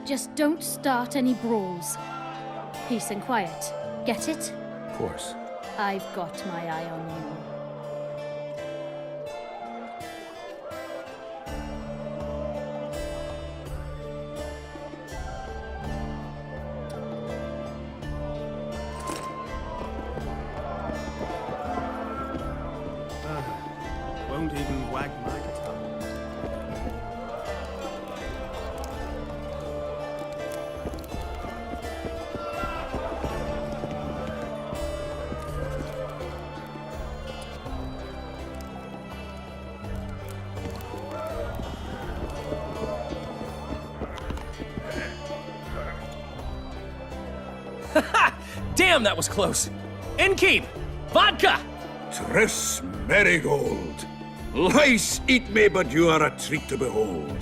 Just don't start any brawls. Peace and quiet. Get it? Of course. I've got my eye on you. Won't even wag my guitar. Damn, that was close. Innkeep! Vodka! Triss Marigold. Lice eat me, but you are a treat to behold.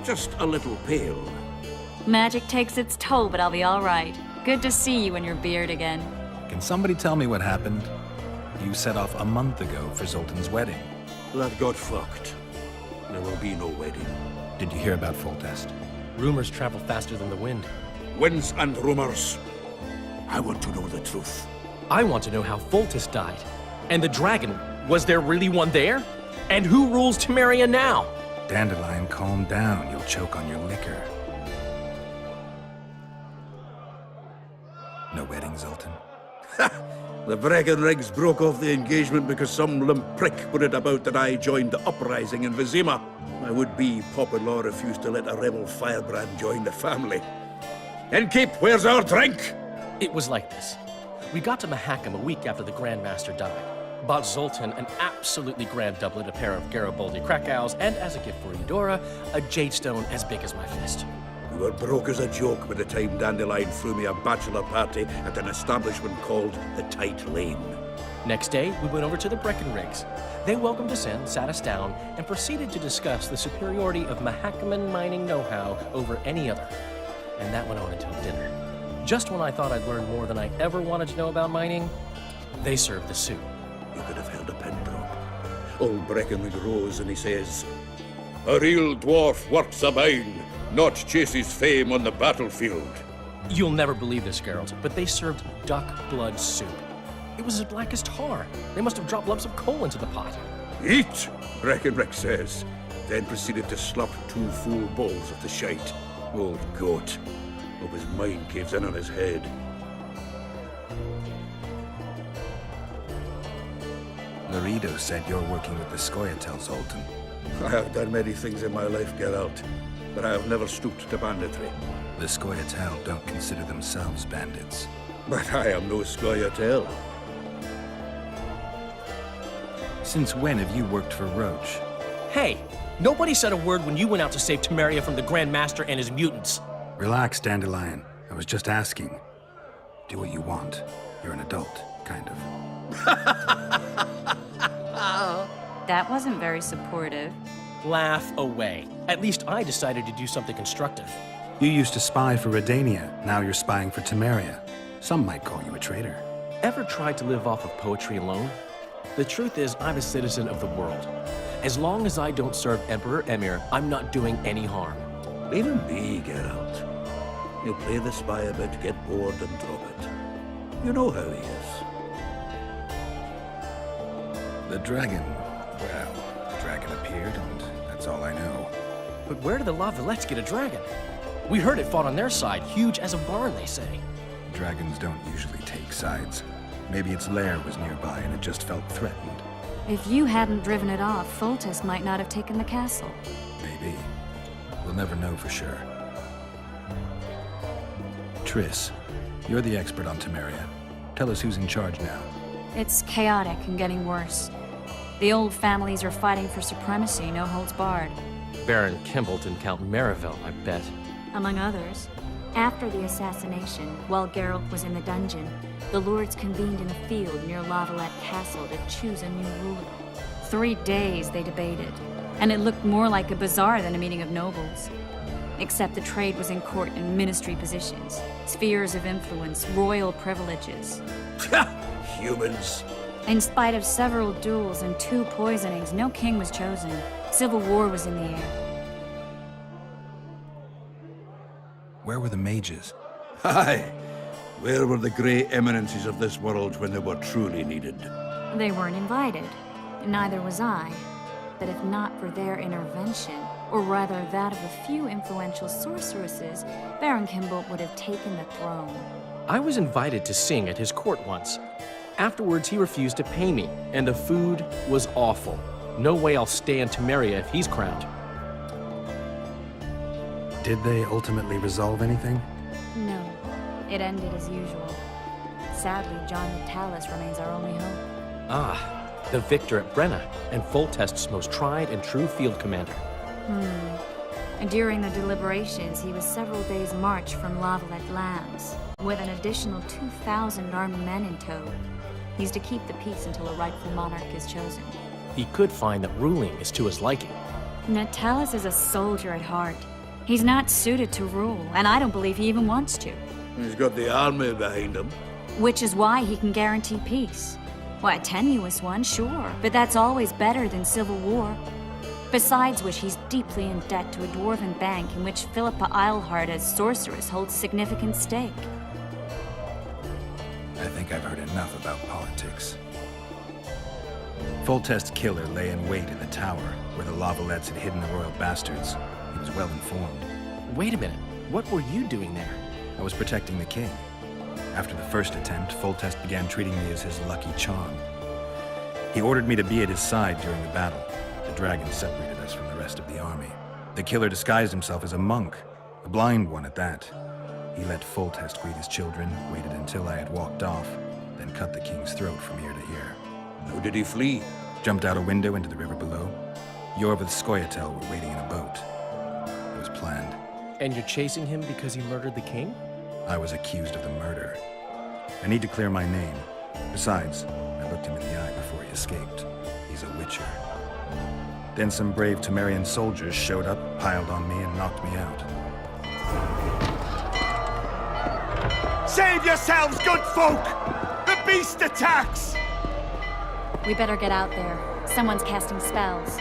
Just a little pale. Magic takes its toll, but I'll be all right. Good to see you and your beard again. Can somebody tell me what happened? You set off a month ago for Zoltan's wedding. That got fucked. There will be no wedding. Did you hear about Foltest? Rumors travel faster than the wind. Winds and rumors. I want to know the truth. I want to know how Foltest died. And the dragon, was there really one there? And who rules Temeria now? Dandelion, calm down. You'll choke on your liquor. No wedding, Zoltan? The Breckenrigs broke off the engagement because some limp prick put it about that I joined the uprising in Vizima. My would-be pop-in-law refused to let a rebel firebrand join the family. Innkeep, where's our drink? It was like this. We got to Mahakam a week after the Grand Master died. Bought Zoltan an absolutely grand doublet, a pair of Garibaldi Krakau's, and as a gift for Eudora, a jade stone as big as my fist. We were broke as a joke by the time Dandelion threw me a bachelor party at an establishment called the Tight Lane. Next day, we went over to the Breckenrigs. They welcomed us in, sat us down, and proceeded to discuss the superiority of Mahakaman mining know-how over any other. And that went on until dinner. Just when I thought I'd learned more than I ever wanted to know about mining, they served the soup. You could have held a pin drop. Old Breckenridge rose and he says, "A real dwarf works a mine, not chases fame on the battlefield." You'll never believe this, Geralt, but they served duck blood soup. It was as black as tar. They must have dropped lumps of coal into the pot. "Eat," Breckenridge says, then proceeded to slurp 2 full bowls of the shite. Old goat. Hope his mind caves in on his head. Laredo said you're working with the Scoia'tael, Zoltan. I have done many things in my life, Geralt, but I have never stooped to banditry. The Scoia'tael don't consider themselves bandits. But I am no Scoia'tael. Since when have you worked for Roche? Hey, nobody said a word when you went out to save Temeria from the Grand Master and his mutants. Relax, Dandelion. I was just asking. Do what you want. You're an adult, kind of. That wasn't very supportive. Laugh away. At least I decided to do something constructive. You used to spy for Redania. Now you're spying for Temeria. Some might call you a traitor. Ever tried to live off of poetry alone? The truth is, I'm a citizen of the world. As long as I don't serve Emperor Emir, I'm not doing any harm. Leave him be, Geralt. He'll play the spy a bit, get bored, and drop it. You know how he is. The dragon. Well, the dragon appeared, and that's all I know. But where did the La Villettes get a dragon? We heard it fought on their side, huge as a barn, they say. Dragons don't usually take sides. Maybe its lair was nearby and it just felt threatened. If you hadn't driven it off, Foltest might not have taken the castle. Maybe. We'll never know for sure. Triss, you're the expert on Temeria. Tell us who's in charge now. It's chaotic and getting worse. The old families are fighting for supremacy, no holds barred. Baron Kimbolt and Count Marivel, I bet. Among others. After the assassination, while Geralt was in the dungeon, the lords convened in a field near La Villette Castle to choose a new ruler. 3 days they debated, and it looked more like a bazaar than a meeting of nobles. Except the trade was in court and ministry positions, spheres of influence, royal privileges. Humans. In spite of several duels and 2 poisonings, no king was chosen. Civil war was in the air. Where were the mages? Aye. Where were the grey eminences of this world when they were truly needed? They weren't invited. Neither was I. But if not for their intervention, or rather that of a few influential sorceresses, Baron Kimball would have taken the throne. I was invited to sing at his court once. Afterwards, he refused to pay me, and the food was awful. No way I'll stay in Temeria if he's crowned. Did they ultimately resolve anything? No. It ended as usual. Sadly, John Natalis remains our only hope. Ah, the victor at Brenna, and Foltest's most tried and true field commander. And during the deliberations, he was several days' march from Lavalette lands, with an additional 2,000 armed men in tow. He's to keep the peace until a rightful monarch is chosen. He could find that ruling is to his liking. Natalis is a soldier at heart. He's not suited to rule, and I don't believe he even wants to. He's got the army behind him. Which is why he can guarantee peace. Well, a tenuous one, sure, but that's always better than civil war. Besides which, he's deeply in debt to a dwarven bank in which Philippa Eilhart as sorceress holds significant stake. I think I've heard enough about politics. Foltest's killer lay in wait in the tower, where the Lavalettes had hidden the royal bastards. He was well informed. Wait a minute, what were you doing there? I was protecting the king. After the first attempt, Foltest began treating me as his lucky charm. He ordered me to be at his side during the battle. The dragon separated us from the rest of the army. The killer disguised himself as a monk, a blind one at that. He let Foltest greet his children, waited until I had walked off, then cut the king's throat from ear to ear. How did he flee? Jumped out a window into the river below. Yorv with Skoyatel were waiting in a boat. It was planned. And you're chasing him because he murdered the king? I was accused of the murder. I need to clear my name. Besides, I looked him in the eye before he escaped. He's a witcher. Then some brave Temerian soldiers showed up, piled on me, and knocked me out. Save yourselves, good folk! The beast attacks! We better get out there. Someone's casting spells.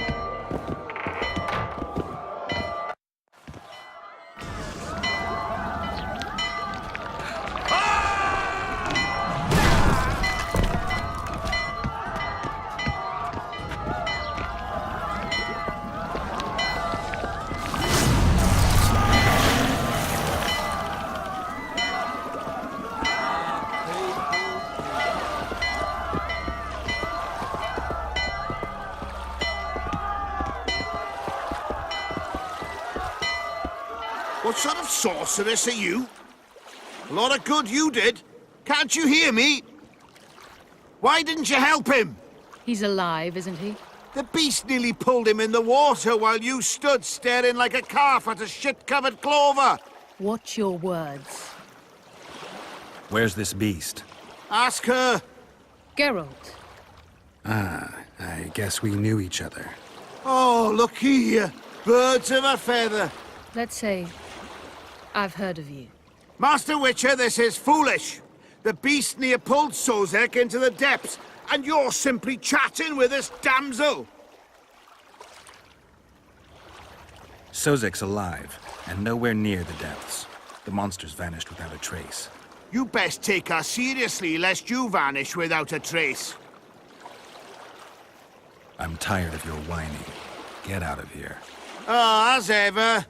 What sort of sorceress are you? A lot of good you did. Can't you hear me? Why didn't you help him? He's alive, isn't he? The beast nearly pulled him in the water while you stood staring like a calf at a shit-covered clover. Watch your words. Where's this beast? Ask her. Geralt. Ah, I guess we knew each other. Oh, look here. Birds of a feather. Let's say I've heard of you. Master Witcher, this is foolish. The beast near pulled Sozek into the depths, and you're simply chatting with this damsel. Sozek's alive, and nowhere near the depths. The monsters vanished without a trace. You best take her seriously, lest you vanish without a trace. I'm tired of your whining. Get out of here. Ah, as ever.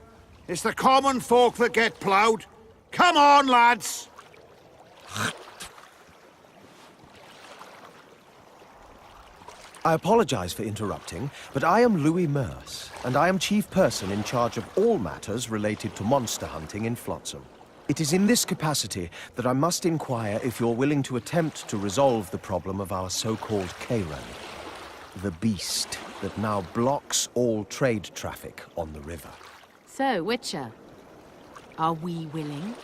It's the common folk that get ploughed. Come on, lads! I apologize for interrupting, but I am Louis Merce, and I am chief person in charge of all matters related to monster hunting in Flotsam. It is in this capacity that I must inquire if you're willing to attempt to resolve the problem of our so-called Kayran, the beast that now blocks all trade traffic on the river. So, Witcher, are we willing?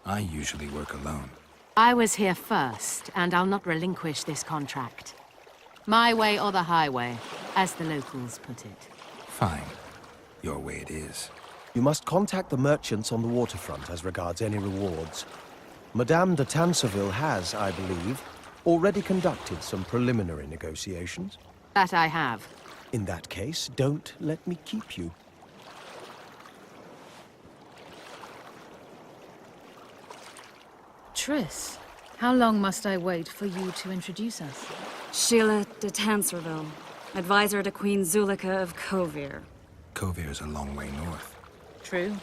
I usually work alone. I was here first, and I'll not relinquish this contract. My way or the highway, as the locals put it. Fine. Your way it is. You must contact the merchants on the waterfront as regards any rewards. Madame de Tanseville has, I believe, already conducted some preliminary negotiations. That I have. In that case, don't let me keep you. Triss, how long must I wait for you to introduce us? Sheila de Tanserville, advisor to Queen Zulika of Kovir. Kovir's a long way north. True.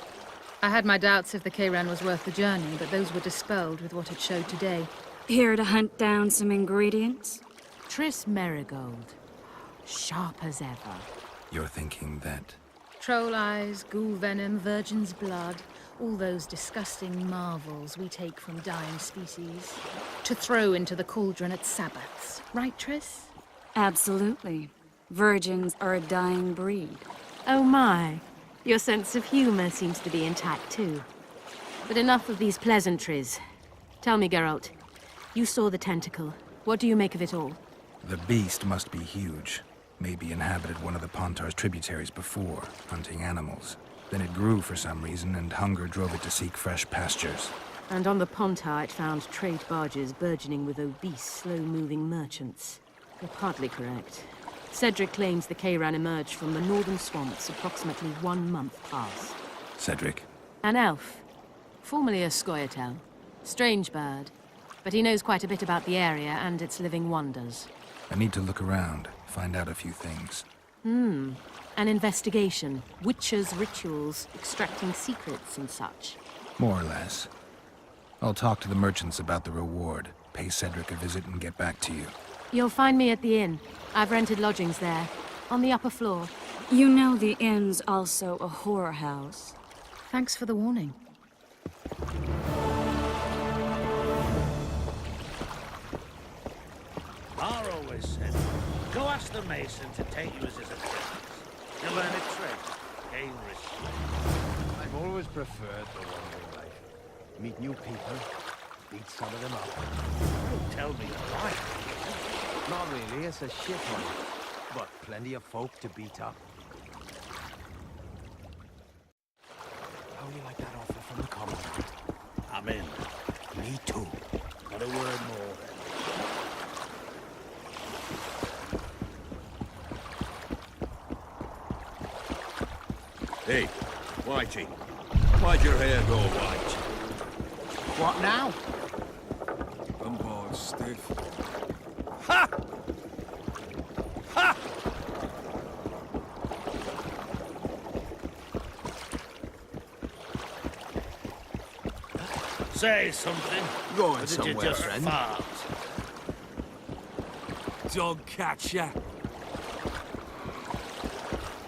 I had my doubts if the Kayran was worth the journey, but those were dispelled with what it showed today. Here to hunt down some ingredients? Triss Marigold. Sharp as ever. You're thinking that... Troll eyes, ghoul venom, virgin's blood, all those disgusting marvels we take from dying species, to throw into the cauldron at Sabbaths. Right, Triss? Absolutely. Virgins are a dying breed. Oh my. Your sense of humor seems to be intact too. But enough of these pleasantries. Tell me, Geralt. You saw the tentacle. What do you make of it all? The beast must be huge. Maybe inhabited one of the Pontar's tributaries before, hunting animals. Then it grew for some reason, and hunger drove it to seek fresh pastures. And on the Pontar it found trade barges burgeoning with obese, slow-moving merchants. You're partly correct. Cedric claims the Kayran emerged from the northern swamps approximately 1 month past. Cedric? An elf. Formerly a Scoia'tael. Strange bird. But he knows quite a bit about the area and its living wonders. I need to look around, find out a few things. An investigation. Witches' rituals, extracting secrets and such. More or less. I'll talk to the merchants about the reward, pay Cedric a visit and get back to you. You'll find me at the inn. I've rented lodgings there, on the upper floor. You know the inn's also a horror house. Thanks for the warning. Mar always said, go ask the mason to take you as his apprentice. You'll learn a trade, gain respect. I've always preferred the wandering life. Meet new people, beat some of them up. Don't tell me you're right. Not really, it's a shithole. But plenty of folk to beat up. How do you like that offer from the Commandant? I'm in. Me too. Not a word more. Hey, Whitey. Why'd your hair go white? What now? I'm bored stiff. Ha! Ha! Say something. Going Or did you just fart? Dog catcher.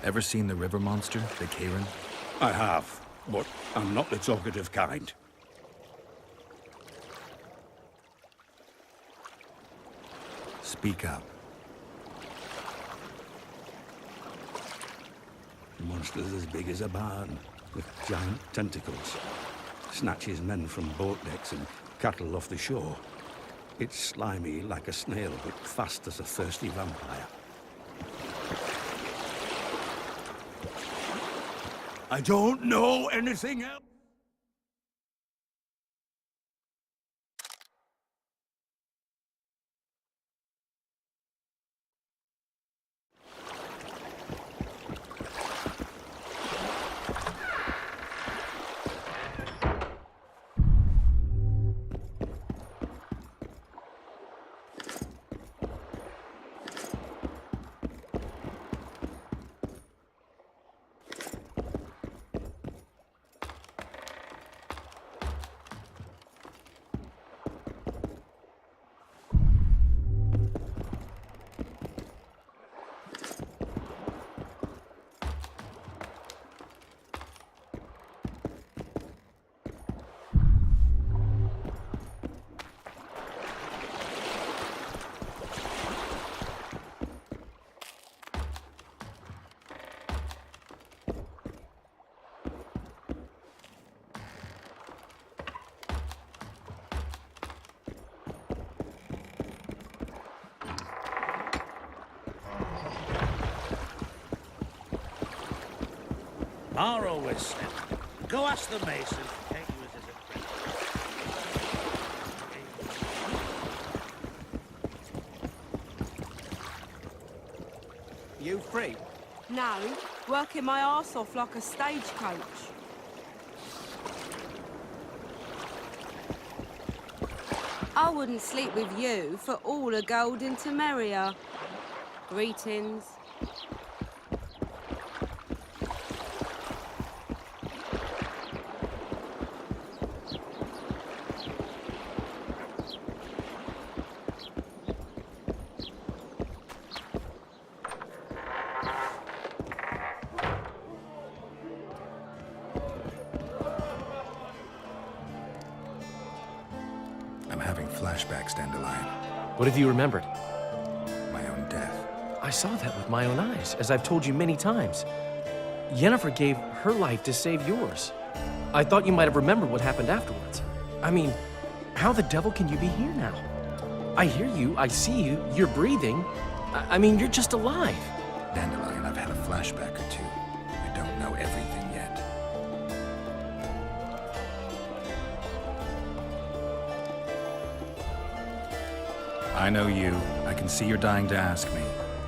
Ever seen the river monster, the Kayran? I have, but I'm not the talkative kind. Speak up. The monster's as big as a barn, with giant tentacles. Snatches men from boat decks and cattle off the shore. It's slimy like a snail, but fast as a thirsty vampire. I don't know anything else. Mar always said, go ask the mason to take you as his apprentice. You free? No, working my arse off like a stagecoach. I wouldn't sleep with you for all the gold in Temeria. Greetings. I'm having flashbacks, Dandelion. What have you remembered? My own death. I saw that with my own eyes, as I've told you many times. Yennefer gave her life to save yours. I thought you might have remembered what happened afterwards. I mean, how the devil can you be here now? I hear you, I see you, you're breathing. I mean, you're just alive. Dandelion, I've had a flashback or two. I don't know everything yet. I know you. I can see you're dying to ask me.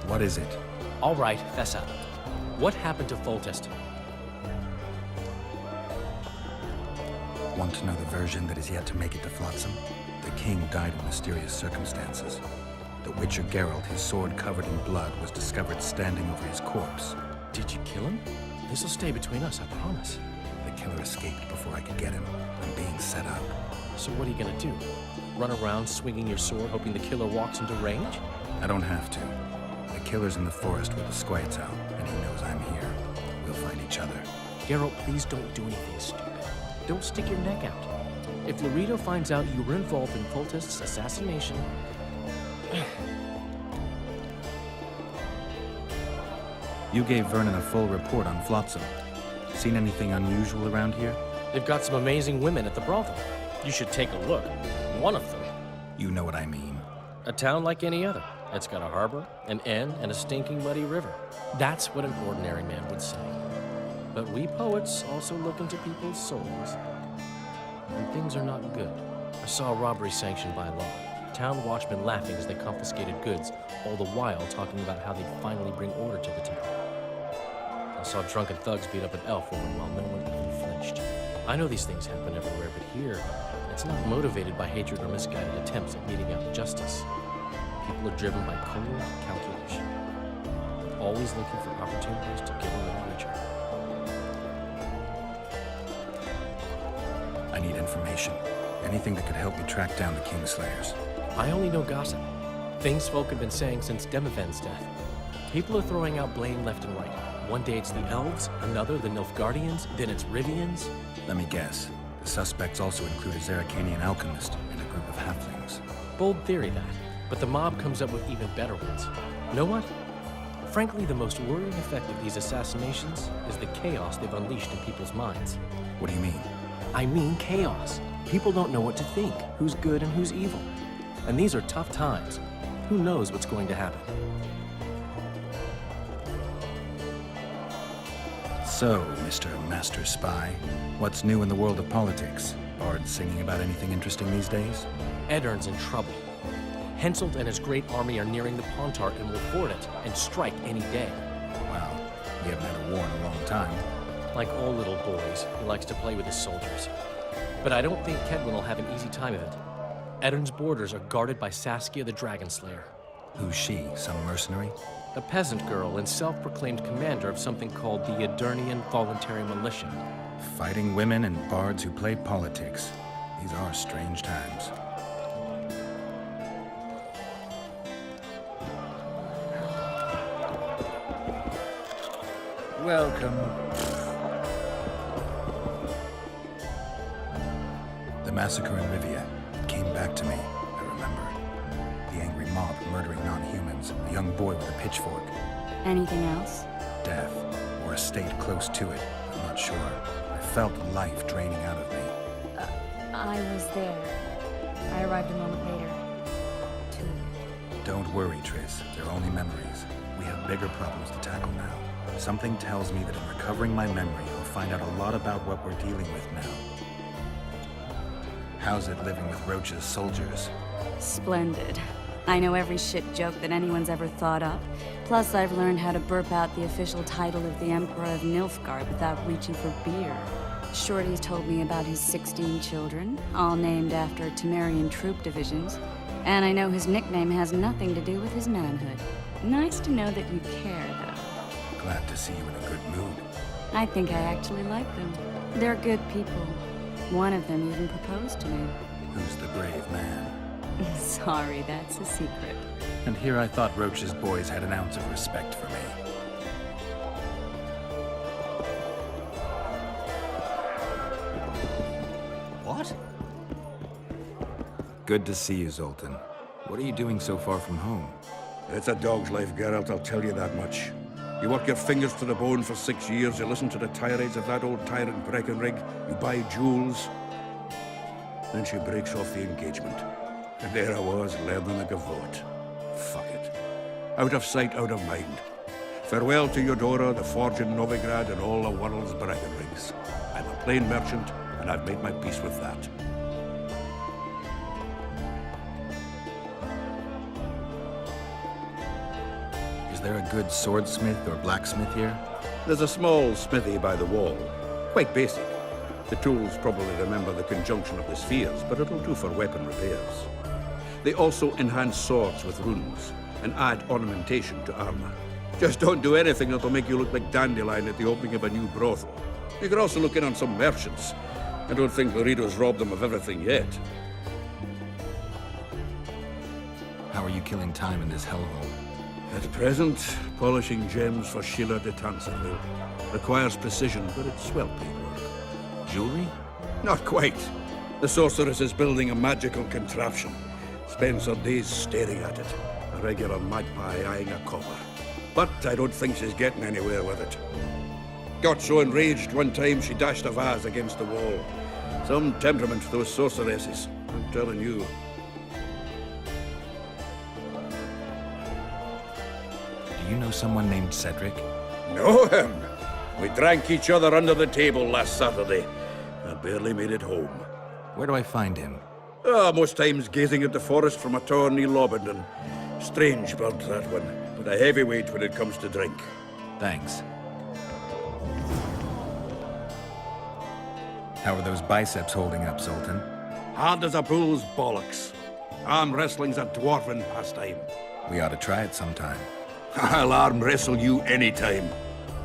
What is it? All right, fess up. What happened to Foltest? Want to know the version that is yet to make it to Flotsam? The king died in mysterious circumstances. The Witcher Geralt, his sword covered in blood, was discovered standing over his corpse. Did you kill him? This'll stay between us, I promise. The killer escaped before I could get him. I'm being set up. So what are you gonna do? Run around swinging your sword, hoping the killer walks into range? I don't have to. The killer's in the forest with the squates out, and he knows I'm here. We'll find each other. Geralt, please don't do anything stupid. Don't stick your neck out. If Laredo finds out you were involved in Foltest's assassination... You gave Vernon a full report on Flotsam. Seen anything unusual around here? They've got some amazing women at the brothel. You should take a look. One of them. You know what I mean. A town like any other. It's got a harbor, an inn, and a stinking muddy river. That's what an ordinary man would say. But we poets also look into people's souls. And things are not good. I saw a robbery sanctioned by law. Town watchmen laughing as they confiscated goods, all the while talking about how they'd finally bring order to the town. I saw drunken thugs beat up an elf woman while no one even flinched. I know these things happen everywhere, but here, it's not motivated by hatred or misguided attempts at meting out justice. People are driven by cold calculation, always looking for opportunities to get a little richer. I need information. Anything that could help me track down the Kingslayers. I only know gossip. Things folk have been saying since Demiven's death. People are throwing out blame left and right. One day it's the elves, another the Nilfgaardians, then it's Rivians. Let me guess. The suspects also include a Zerrikanian alchemist and a group of halflings. Bold theory, that. But the mob comes up with even better ones. Know what? Frankly, the most worrying effect of these assassinations is the chaos they've unleashed in people's minds. What do you mean? I mean chaos. People don't know what to think, who's good and who's evil. And these are tough times. Who knows what's going to happen? So, Mr. Master Spy, what's new in the world of politics? Bards singing about anything interesting these days? Eddern's in trouble. Henselt and his great army are nearing the Pontart and will ford it and strike any day. Wow, we haven't had a war in a long time. Like all little boys, he likes to play with his soldiers. But I don't think Kedwin will have an easy time of it. Eddern's borders are guarded by Saskia the Dragon Slayer. Who's she? Some mercenary? A peasant girl and self-proclaimed commander of something called the Edirnian Voluntary Militia. Fighting women and bards who play politics. These are strange times. Welcome. The massacre in Rivia came back to me, I remember. The angry mob murdering non-humans, a young boy with a pitchfork. Anything else? Death, or a state close to it, I'm not sure. I felt life draining out of me. I was there. I arrived a moment later. Too. Don't worry, Triss. They're only memories. We have bigger problems to tackle now. Something tells me that in recovering my memory, I'll find out a lot about what we're dealing with now. How's it living with Roche's soldiers? Splendid. I know every shit joke that anyone's ever thought up. Plus, I've learned how to burp out the official title of the Emperor of Nilfgaard without reaching for beer. Shorty's told me about his 16 children, all named after Temerian troop divisions, and I know his nickname has nothing to do with his manhood. Nice to know that you care, though. Glad to see you in a good mood. I think I actually like them. They're good people. One of them even proposed to me. Who's the brave man? Sorry, that's a secret. And here I thought Roche's boys had an ounce of respect for me. What? Good to see you, Zoltan. What are you doing so far from home? It's a dog's life, Geralt, I'll tell you that much. You work your fingers to the bone for 6 years, you listen to the tirades of that old tyrant Breckenrig, you buy jewels. Then she breaks off the engagement. And there I was, learning a gavotte. Fuck it. Out of sight, out of mind. Farewell to Eudora, the forge in Novigrad, and all the world's Breckenrigs. I'm a plain merchant, and I've made my peace with that. Is there a good swordsmith or blacksmith here? There's a small smithy by the wall. Quite basic. The tools probably remember the conjunction of the spheres, but it'll do for weapon repairs. They also enhance swords with runes, and add ornamentation to armor. Just don't do anything that'll make you look like Dandelion at the opening of a new brothel. You could also look in on some merchants. I don't think Laredo's robbed them of everything yet. How are you killing time in this hellhole? At present, polishing gems for Sheila de Tanserville. Requires precision, but it's well-paid work. Jewelry? Not quite. The sorceress is building a magical contraption. Spends her days staring at it. A regular magpie eyeing a copper. But I don't think she's getting anywhere with it. Got so enraged one time she dashed a vase against the wall. Some temperament, those sorceresses. I'm telling you. Do you know someone named Cedric? Know him? We drank each other under the table last Saturday. I barely made it home. Where do I find him? Most times gazing at the forest from a tower near Lobendon. Strange bird, that one. But a heavyweight when it comes to drink. Thanks. How are those biceps holding up, Zoltan? Hard as a bull's bollocks. Arm wrestling's a dwarven pastime. We ought to try it sometime. I'll arm wrestle you anytime.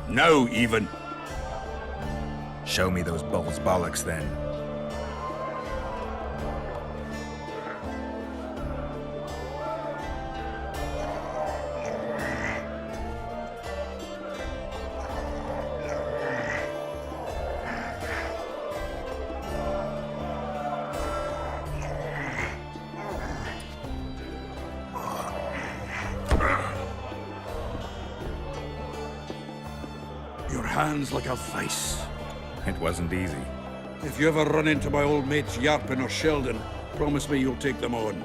Now, even. Show me those bull's bollocks, then. Your hands like a vice. It wasn't easy. If you ever run into my old mates Yarpin or Sheldon, promise me you'll take them on.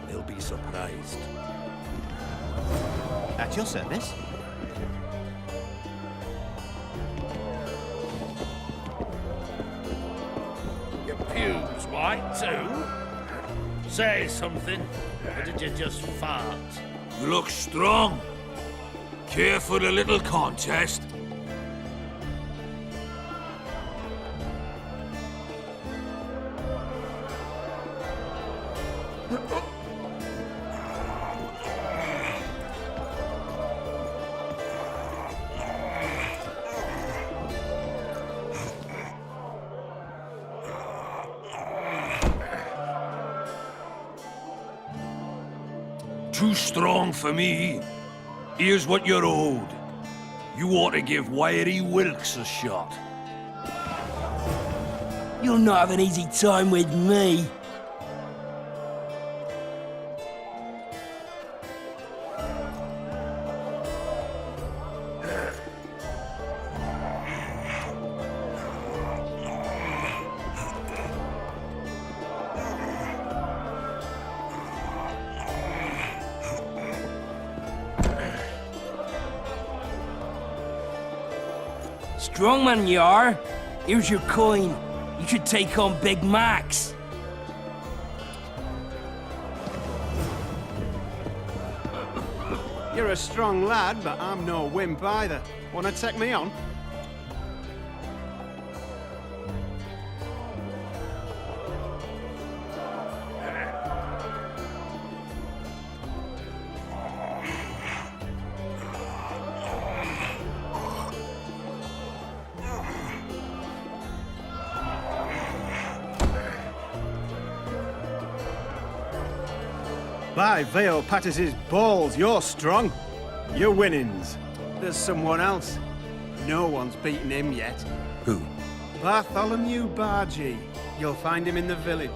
They'll be surprised. At your service. Your pubes white too? Say something, or did you just fart? You look strong. Care for a little contest? Too strong for me. Here's what you're owed. You ought to give Wiry Wilkes a shot. You'll not have an easy time with me. Strong man you are. Here's your coin. You should take on Big Max. You're a strong lad, but I'm no wimp either. Wanna take me on? By Veo Patis's balls, you're strong. Your winnings. There's someone else. No one's beaten him yet. Who? Bartholomew Bargy. You'll find him in the village.